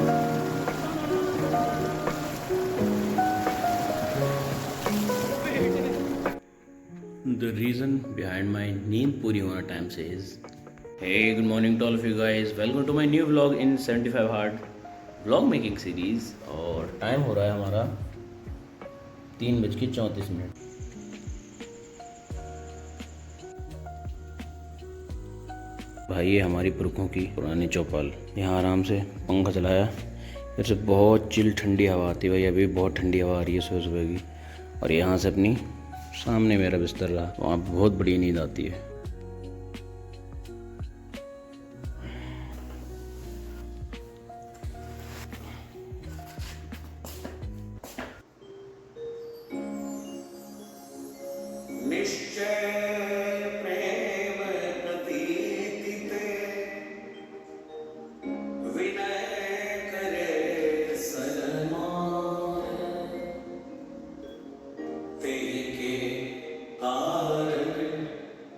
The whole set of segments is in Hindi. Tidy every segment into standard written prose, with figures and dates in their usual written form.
The reason behind my नींद पूरी होना टाइम से is hey good morning to all of you guys, welcome to my new vlog in 75 hard vlog making series। और टाइम हो रहा है हमारा 3:34। भाई ये हमारी पुरखों की पुरानी चौपाल, यहाँ आराम से पंखा चलाया, इधर से बहुत चिल ठंडी हवा आती है। भाई अभी बहुत ठंडी हवा आ रही है सुबह सुबह की। और यहाँ से अपनी सामने मेरा बिस्तर रहा, वहाँ बहुत बड़ी नींद आती है।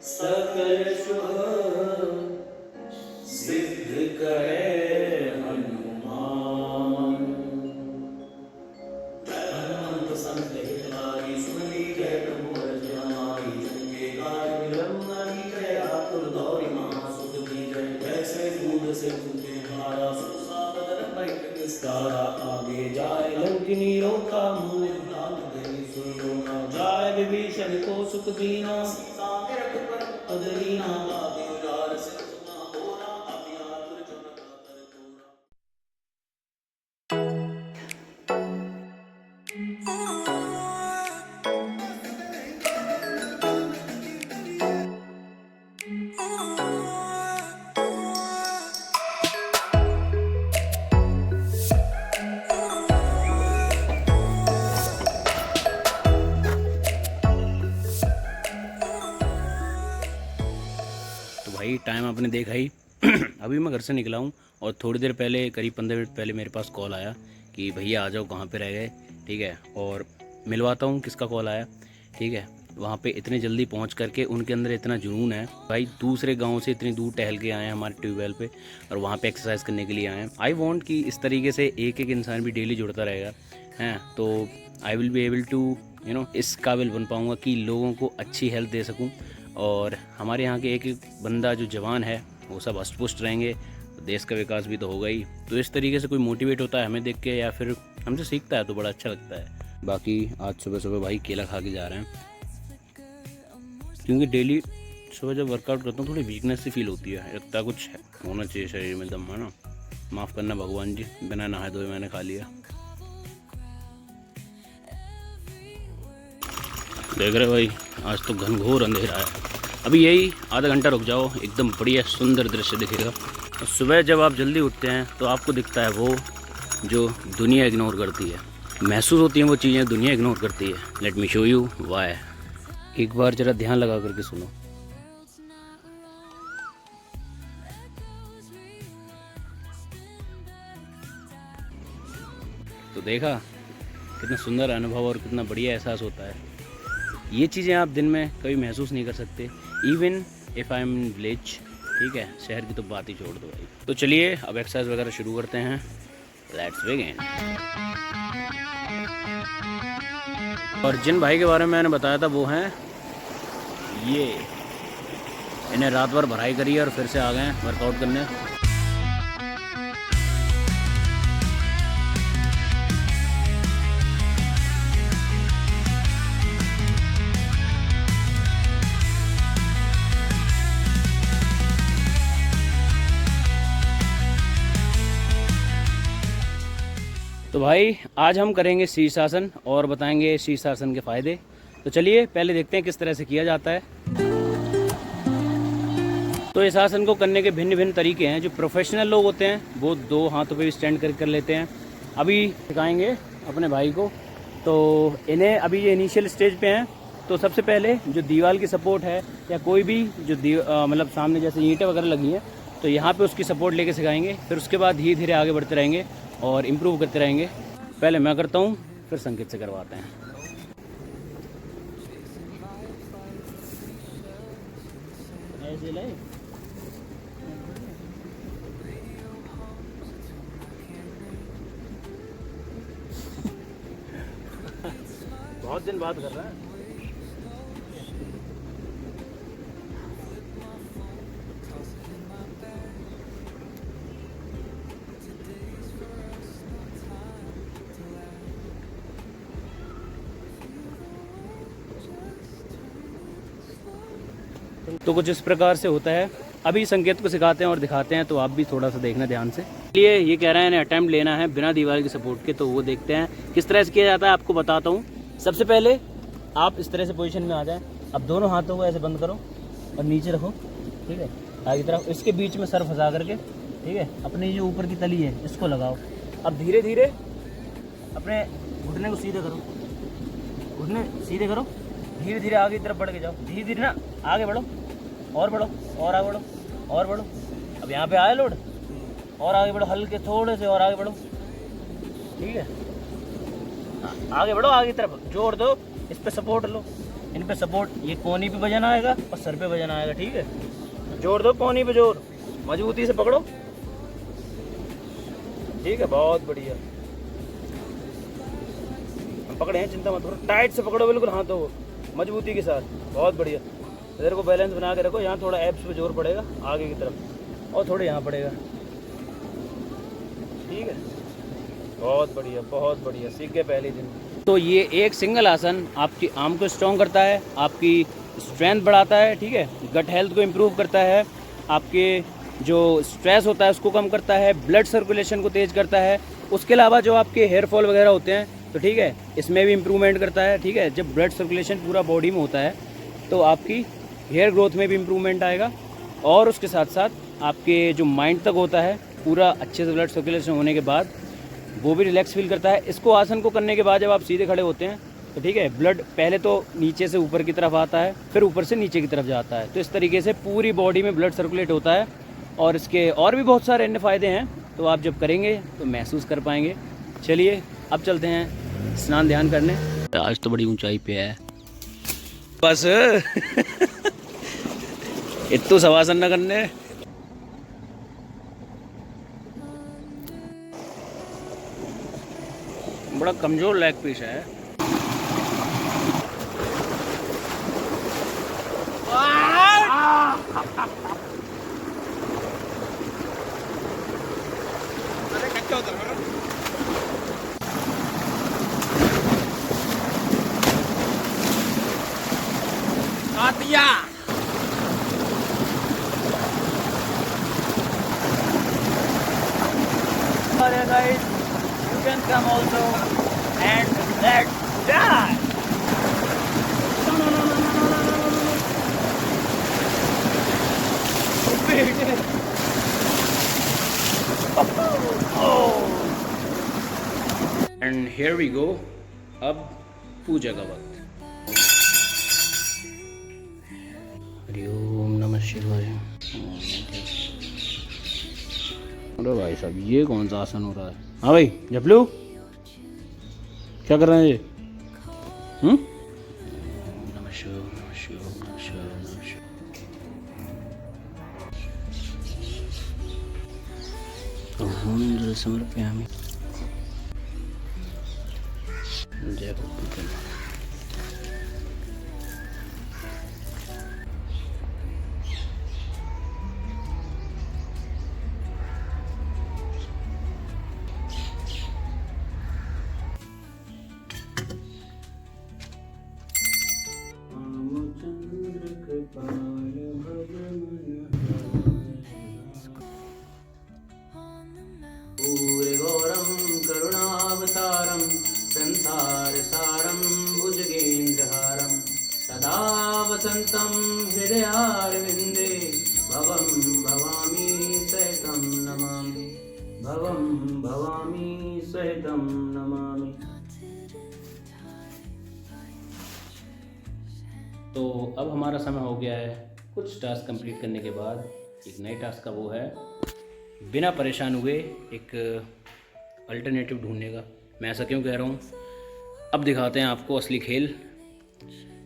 सकल शुभ सिद्ध करे हनुमान, हनुमंत संत हितकारी सुनली जय प्रभु रचनाई, जिनके कार्य विलंब नहीं जय आतुर दौरी महासुख दी जय। जैसे दूध से तुझे हारा सुसागर बैठ निस्तारा, आगे जाए लंकिनी रोका मुँह लाल गई सुन रोका, जाए विभीषण को सुख दीना अदरीना बाबी उजार से सुना बोला अभी आतुर जन कातर तोरा। तो भाई टाइम आपने देखा ही अभी मैं घर से निकला हूँ और थोड़ी देर पहले, करीब 15 मिनट पहले मेरे पास कॉल आया कि भैया आ जाओ, कहाँ पे रह गए। ठीक है, और मिलवाता हूँ किसका कॉल आया। ठीक है, वहाँ पे इतने जल्दी पहुँच करके उनके अंदर इतना जुनून है भाई, दूसरे गांव से इतनी दूर टहल के आए हैं हमारे ट्यूबवेल पे और वहाँ पे एक्सरसाइज करने के लिए आए हैं। आई वॉन्ट कि इस तरीके से एक एक इंसान भी डेली जुड़ता रहेगा हैं, तो I will be able to इस काबिल बन पाऊँगा कि लोगों को अच्छी हेल्थ दे सकूँ। और हमारे यहाँ के एक एक बंदा जो जवान है वो सब हष्ट पुष्ट रहेंगे, तो देश का विकास भी तो होगा ही। तो इस तरीके से कोई मोटिवेट होता है हमें देख के या फिर हमसे सीखता है तो बड़ा अच्छा लगता है। बाकी आज सुबह सुबह भाई केला खा के जा रहे हैं, क्योंकि डेली सुबह जब वर्कआउट करता हूँ थोड़ी वीकनेस सी फील होती है, लगता है कुछ होना चाहिए शरीर में दम, है ना। माफ़ करना भगवान जी, बिना नहाए धोए मैंने खा लिया। देख रहे भाई आज तो घनघोर अंधेरा है, अभी यही आधा घंटा रुक जाओ एकदम बढ़िया सुंदर दृश्य दिखेगा। और सुबह जब आप जल्दी उठते हैं तो आपको दिखता है वो जो दुनिया इग्नोर करती है, महसूस होती हैं वो चीज़ें दुनिया इग्नोर करती है। Let me show you why, एक बार ज़रा ध्यान लगा करके सुनो। तो देखा कितना सुंदर अनुभव और कितना बढ़िया एहसास होता है। ये चीज़ें आप दिन में कभी महसूस नहीं कर सकते, even if I am in village. ठीक है, शहर की तो बात ही छोड़ दो भाई। तो चलिए अब एक्सरसाइज वगैरह शुरू करते हैं, लेट्स बिगिन। और जिन भाई के बारे में मैंने बताया था वो हैं ये, इन्हें रात भर भराई करी और फिर से आ गए वर्कआउट करने। तो भाई आज हम करेंगे शीर्षासन और बताएंगे शीर्षासन के फ़ायदे। तो चलिए पहले देखते हैं किस तरह से किया जाता है। तो इस आसन को करने के भिन्न भिन्न तरीके हैं। जो प्रोफेशनल लोग होते हैं वो 2 हाथों पे भी स्टैंड कर लेते हैं। अभी सिखाएंगे अपने भाई को, तो इन्हें अभी ये इनिशियल स्टेज पे हैं। तो सबसे पहले जो दीवार की सपोर्ट है या कोई भी जो मतलब सामने जैसे ईंटें वगैरह लगी हैं तो यहाँ पे उसकी सपोर्ट लेके सिखाएंगे। फिर उसके बाद धीरे धीरे आगे बढ़ते रहेंगे और इम्प्रूव करते रहेंगे। पहले मैं करता हूँ, फिर संकेत से करवाते हैं। ऐसे लाए दिन बाद कर रहे हैं। तो कुछ इस प्रकार से होता है। अभी संकेत को सिखाते हैं और दिखाते हैं, तो आप भी थोड़ा सा देखना ध्यान से। इसलिए ये कह रहे हैं अटेम्प्ट लेना है बिना दीवार की सपोर्ट के, तो वो देखते हैं किस तरह से किया जाता है, आपको बताता हूँ। सबसे पहले आप इस तरह से पोजीशन में आ जाएं। अब दोनों हाथों को ऐसे बंद करो और नीचे रखो, ठीक है, आगे की तरफ। इसके बीच में सर फंसा करके, ठीक है, अपनी जो ऊपर की तली है इसको लगाओ। अब धीरे धीरे अपने घुटने को सीधे करो, घुटने सीधे करो, धीरे धीरे आगे की तरफ बढ़ के जाओ, धीरे धीरे ना आगे बढ़ो, और बढ़ो, और आगे बढ़ो, और बढ़ो। अब यहाँ पे आया लोड, और आगे बढ़ो, हल्के थोड़े से और आगे बढ़ो, ठीक है, आगे बढ़ो, आगे की तरफ जोर दो, इस पे सपोर्ट लो, इन पे सपोर्ट, ये कोनी पे वजन आएगा और सर पे वजन आएगा, ठीक है। जोर दो, कोनी पे जोर, मजबूती से पकड़ो, ठीक है, बहुत बढ़िया। हम पकड़े हैं, चिंता मत करो, टाइट से पकड़ो बिल्कुल हाथों को, मजबूती के साथ, बहुत बढ़िया। इधर को बैलेंस बना के रखो, यहाँ थोड़ा एब्स पे जोर पड़ेगा आगे की तरफ, और थोड़े यहाँ पड़ेगा, ठीक है, बहुत बढ़िया, बहुत बढ़िया, सीख गए पहले दिन। तो ये एक सिंगल आसन आपकी आर्म को स्ट्रॉन्ग करता है, आपकी स्ट्रेंथ बढ़ाता है, ठीक है, गट हेल्थ को इम्प्रूव करता है, आपके जो स्ट्रेस होता है उसको कम करता है, ब्लड सर्कुलेशन को तेज़ करता है। उसके अलावा जो आपके हेयर फॉल वगैरह होते हैं, तो ठीक है, इसमें भी इम्प्रूवमेंट करता है, ठीक है। जब ब्लड सर्कुलेशन पूरा बॉडी में होता है तो आपकी हेयर ग्रोथ में भी इम्प्रूवमेंट आएगा, और उसके साथ साथ आपके जो माइंड तक होता है पूरा अच्छे से ब्लड सर्कुलेशन होने के बाद वो भी रिलैक्स फील करता है। इसको आसन को करने के बाद जब आप सीधे खड़े होते हैं तो ठीक है, ब्लड पहले तो नीचे से ऊपर की तरफ आता है, फिर ऊपर से नीचे की तरफ जाता है, तो इस तरीके से पूरी बॉडी में ब्लड सर्कुलेट होता है। और इसके और भी बहुत सारे अन्य फ़ायदे हैं, तो आप जब करेंगे तो महसूस कर पाएंगे। चलिए अब चलते हैं स्नान ध्यान करने। आज तो बड़ी ऊंचाई पे है बस इतने सवासन न करने। बड़ा कमजोर लेग पीस है। Atiya guys, you can come also and let's die. And here we go. अब पूजा का वक्त। हरि ओम नमः शिवाय। अरे भाई साहब, ये कौन सा आसन हो रहा है? हाँ भाई जपलू, क्या कर रहे हैं ये? नमः शिवाय, नमः शिवाय, नमः शिवाय, नमः शिवाय। ओम समर्पयामि। जय भगवान। गौरम करुणावतारम संसार सारम भुजगेन्द्रहारम सदा वसंतम हृदयारविंदे भवम भवामी सहितं नमामि, भवम भवामी सहितं नमामि। तो अब हमारा समय हो गया है कुछ टास्क कंप्लीट करने के बाद एक नए टास्क का, वो है बिना परेशान हुए एक अल्टरनेटिव ढूंढने का। मैं ऐसा क्यों कह रहा हूँ, अब दिखाते हैं आपको असली खेल।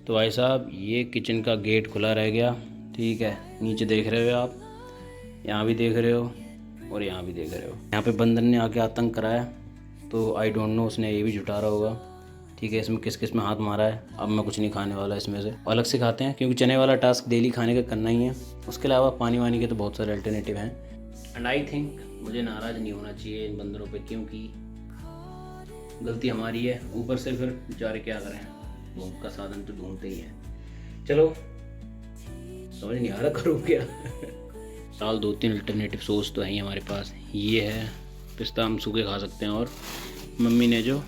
तो भाई साहब, ये किचन का गेट खुला रह गया, ठीक है, नीचे देख रहे हो आप, यहाँ भी देख रहे हो और यहाँ भी देख रहे हो। यहाँ पे बंदर ने आके आतंक कराया, तो आई डोंट नो उसने ये भी जुटा रहा होगा, ठीक है, इसमें किस किस में हाथ मारा है। अब मैं कुछ नहीं खाने वाला इसमें से, अलग से खाते हैं क्योंकि चने वाला टास्क डेली खाने का करना ही है। उसके अलावा पानी वानी के तो बहुत सारे अल्टरनेटिव हैं। एंड आई थिंक मुझे नाराज़ नहीं होना चाहिए इन बंदरों पे, क्योंकि गलती हमारी है। ऊपर से फिर बेचारे क्या करें, भूख का साधन तो ढूंढते ही हैं। चलो समझ नहीं आ रहा करूँ क्या। साल 2-3 अल्टरनेटिव सोर्स तो है ही हमारे पास। ये है पिस्ता, हम सूखे खा सकते हैं, और मम्मी ने जो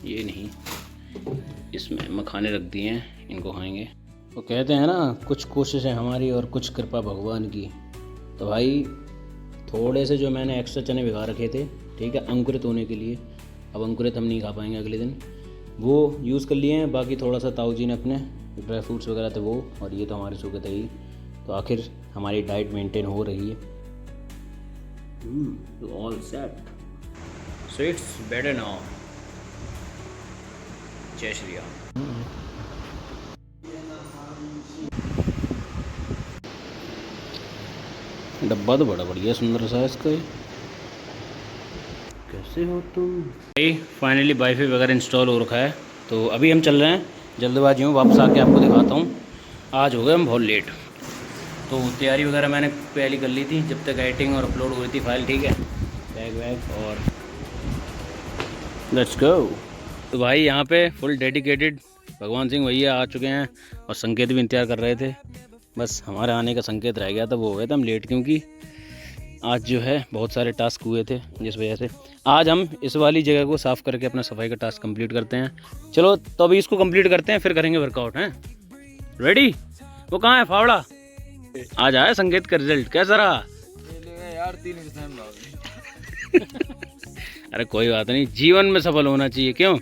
ये नहीं इसमें मखाने रख दिए हैं, इनको खाएंगे। वो कहते हैं ना, कुछ कोशिशें हमारी और कुछ कृपा भगवान की। तो भाई थोड़े से जो मैंने एक्स्ट्रा चने भिगा रखे थे, ठीक है, अंकुरित होने के लिए, अब अंकुरित हम नहीं खा पाएंगे अगले दिन, वो यूज़ कर लिए हैं। बाकी थोड़ा सा ताऊ जी ने अपने ड्राई फ्रूट्स वगैरह थे वो, और ये तो हमारे सूखे थे ही। तो आखिर हमारी डाइट मेंटेन हो रही है। All set, so it's better now. जय श्री राम। डब्बा तो बड़ा बढ़िया सुंदर सा है इसका। कैसे हो तुम? भाई फाइनली वाईफाई वगैरह इंस्टॉल हो रखा है, तो अभी हम चल रहे हैं। जल्दबाजी में वापस आके आपको दिखाता हूँ। आज हो गए हम बहुत लेट, तो तैयारी वगैरह मैंने पहले कर ली थी जब तक एडिटिंग और अपलोड हुई थी फाइल, ठीक है। बैग वैग और लेट्स गो। तो भाई यहाँ पे फुल डेडिकेटेड भगवान सिंह भैया आ चुके हैं, और संकेत भी इंतजार कर रहे थे। बस हमारे आने का संकेत रह गया था, वो हो गए थे हम लेट, क्योंकि आज जो है बहुत सारे टास्क हुए थे, जिस वजह से आज हम इस वाली जगह को साफ़ करके अपना सफाई का टास्क कंप्लीट करते हैं। चलो तो अभी इसको कंप्लीट करते हैं, फिर करेंगे वर्कआउट। हैं रेडी? वो कहाँ है फावड़ा? आज आया संकेत का रिजल्ट, कैसा रहा यार? 3 अरे कोई बात नहीं, जीवन में सफल होना चाहिए। क्यों?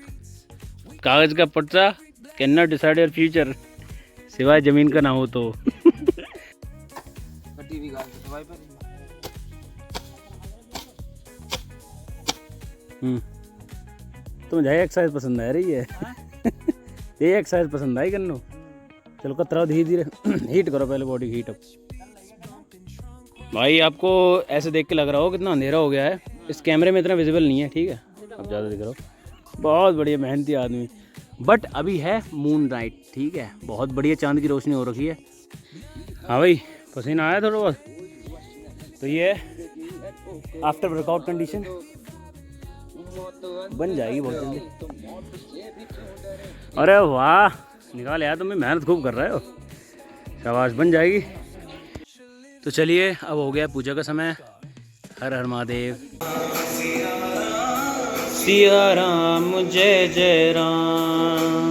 कागज का पर्चा can not decide your future, सिवाय जमीन का ना हो तो। तुम जाए एक्सरसाइज पसंद आ रही है? ये एक्सरसाइज पसंद आई करनो? चलो कतरा धीरे धीरे हीट करो पहले, बॉडी हीट अप। भाई आपको ऐसे देख के लग रहा हो कितना अंधेरा हो गया है, इस कैमरे में इतना विजिबल नहीं है, ठीक है। अब ज़्यादा दिख रहा हो। बहुत बढ़िया मेहनती आदमी। बट अभी है मून नाइट, ठीक है, बहुत बढ़िया चांद की रोशनी हो रखी है। हाँ भाई पसीना आया थोड़ा बहुत। तो ये आफ्टर वर्कआउट कंडीशन बन जाएगी बहुत जल्दी। अरे वाह, निकाल यार, तुम मेहनत खूब कर रहे हो, शाबाश, बन जाएगी। तो चलिए अब हो गया पूजा का समय। हर हर महादेव। सिया राम जय जय राम।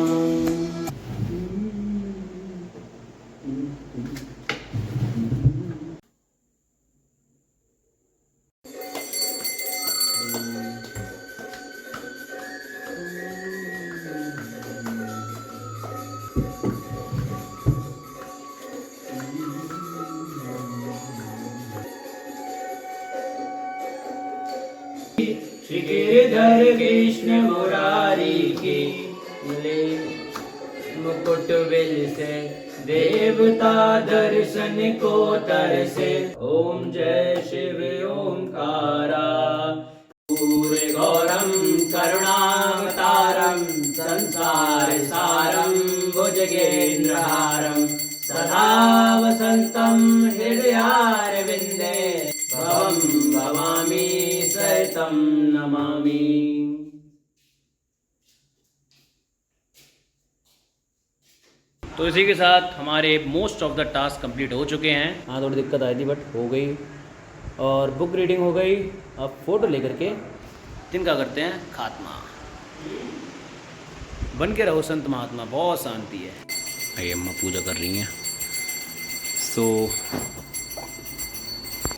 श्री गिरधर कृष्ण मुरारी की मुकुट बिल से देवता दर्शन को तरसे। ओम जय शिव ओंकारा। पूरे गौरम करुणावतारम संसार सारम भुजगेन्द्रहारम सदा वसंतम हृदयारविंदे भवं भवामी सहितं नमामि। तो इसी के साथ हमारे most of the task complete हो चुके हैं। हाँ थोड़ी दिक्कत आई थी बट हो गई, और बुक रीडिंग हो गई। अब फ़ोटो लेकर के जिनका करते हैं खात्मा। बन के रहो संत महात्मा, बहुत शांति है। भाई अम्मा पूजा कर रही हैं। सो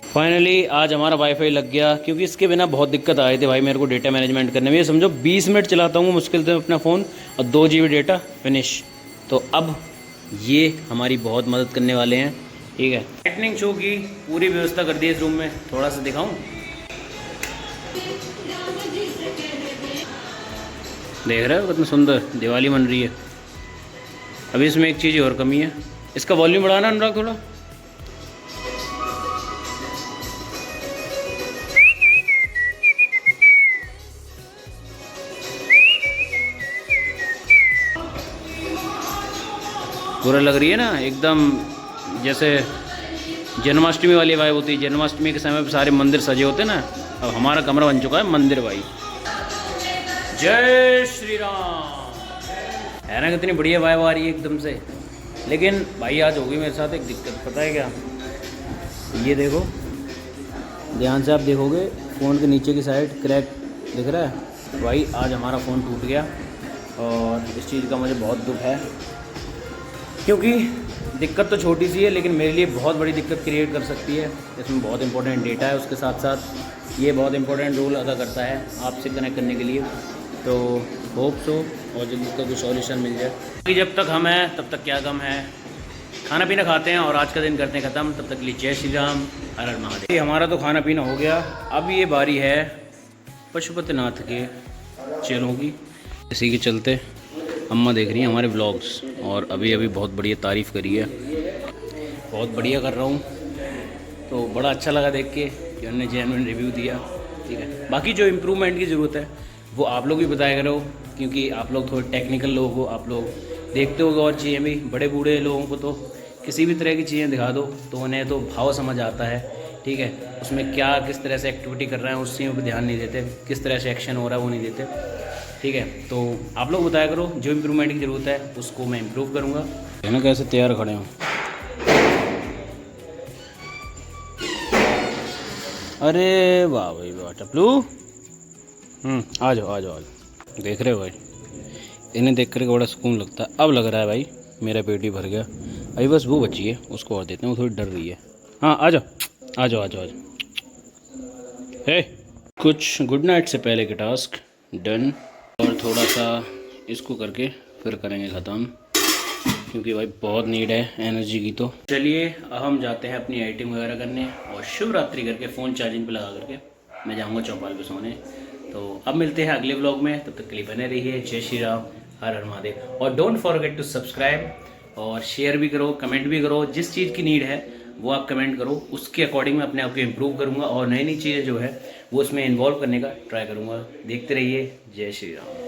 फाइनली आज हमारा वाईफाई लग गया, क्योंकि इसके बिना बहुत दिक्कत आ रही थी भाई मेरे को डेटा मैनेजमेंट करने में। ये समझो 20 मिनट चलाता हूँ मुश्किल से अपना फ़ोन, और 2 GB डेटा फिनिश। तो अब ये हमारी बहुत मदद करने वाले हैं, ठीक है। लाइटनिंग शो की पूरी व्यवस्था कर दी है इस रूम में, थोड़ा सा दिखाऊं। देख रहे हो कितना सुंदर दिवाली बन रही है। अभी इसमें एक चीज़ और कमी है, इसका वॉल्यूम बढ़ाना अनुराग थोड़ा। पूरा लग रही है ना एकदम, जैसे जन्माष्टमी वाली वाइब होती है। जन्माष्टमी के समय पे सारे मंदिर सजे होते हैं ना, अब हमारा कमरा बन चुका है मंदिर भाई। जय श्री राम। है ना कितनी बढ़िया वाइब आ रही है एकदम से। लेकिन भाई आज होगी मेरे साथ एक दिक्कत, पता है क्या? ये देखो, ध्यान से आप देखोगे फ़ोन के नीचे की साइड क्रैक दिख रहा है भाई। आज हमारा फ़ोन टूट गया और इस चीज़ का मुझे बहुत दुख है, क्योंकि दिक्कत तो छोटी सी है लेकिन मेरे लिए बहुत बड़ी दिक्कत क्रिएट कर सकती है। इसमें बहुत इंपॉर्टेंट डेटा है, उसके साथ साथ ये बहुत इंपॉर्टेंट रोल अदा करता है आपसे कनेक्ट करने के लिए। तो होप सो और जल्दी इसका कोई सॉल्यूशन मिल जाए, कि जब तक हम हैं तब तक क्या गम है। खाना पीना खाते हैं और आज का दिन करते हैं ख़त्म। तब तक के लिए जय श्री राम, हर हर महादेव। हमारा तो खाना पीना हो गया, अब ये बारी है पशुपतिनाथ के चेलों की। इसी के चलते अम्मा देख रही हैं हमारे व्लॉग्स और अभी अभी बहुत बढ़िया तारीफ़ करी है, बहुत बढ़िया कर रहा हूँ। तो बड़ा अच्छा लगा देख के कि उन्होंने जेन्युइन रिव्यू दिया। ठीक है, बाकी जो इम्प्रूवमेंट की ज़रूरत है वो आप लोग भी बताया करो, क्योंकि आप लोग थोड़े टेक्निकल लोग हो, आप लोग देखते होगे और चीज़ें भी। बड़े बूढ़े लोगों को तो किसी भी तरह की चीज़ें दिखा दो तो उन्हें तो भाव समझ आता है। ठीक है, उसमें क्या किस तरह से एक्टिविटी कर रहे हैं उस चीज़ों पर ध्यान नहीं देते, किस तरह से एक्शन हो रहा है वो नहीं देते। ठीक है, तो आप लोग बताया करो, जो इम्प्रूवमेंट की ज़रूरत है उसको मैं इम्प्रूव करूँगा। है ना, कैसे तैयार खड़े हों। अरे वाह भाई वाह टपलू, आ जाओ आ जाओ आ जाओ। देख रहे हो भाई, इन्हें देख कर बड़ा सुकून लगता है। अब लग रहा है भाई मेरा पेट ही भर गया। अभी बस वो बची है, उसको और देते हैं, वो थोड़ी डर रही है। हाँ आ जाओ आ जाओ आ जाओ आ जाओ। हे, कुछ गुड नाइट से पहले के टास्क डन, और थोड़ा सा इसको करके फिर करेंगे ख़त्म, क्योंकि भाई बहुत नीड है एनर्जी की। तो चलिए अब हम जाते हैं अपनी एडिटिंग वगैरह करने और शिव रात्रि करके फ़ोन चार्जिंग पे लगा करके मैं जाऊंगा चौपाल पे सोने। तो अब मिलते हैं अगले व्लॉग में, तब तक के लिए बने रहिए। जय श्री राम, हर हर महादेव। और डोंट फॉरगेट टू सब्सक्राइब और शेयर भी करो, कमेंट भी करो। जिस चीज़ की नीड है वो आप कमेंट करो, उसके अकॉर्डिंग मैं अपने आप को इम्प्रूव करूँगा और नई नई चीज़ें जो है वो उसमें इन्वॉल्व करने का ट्राई करूँगा। देखते रहिए। जय श्री राम।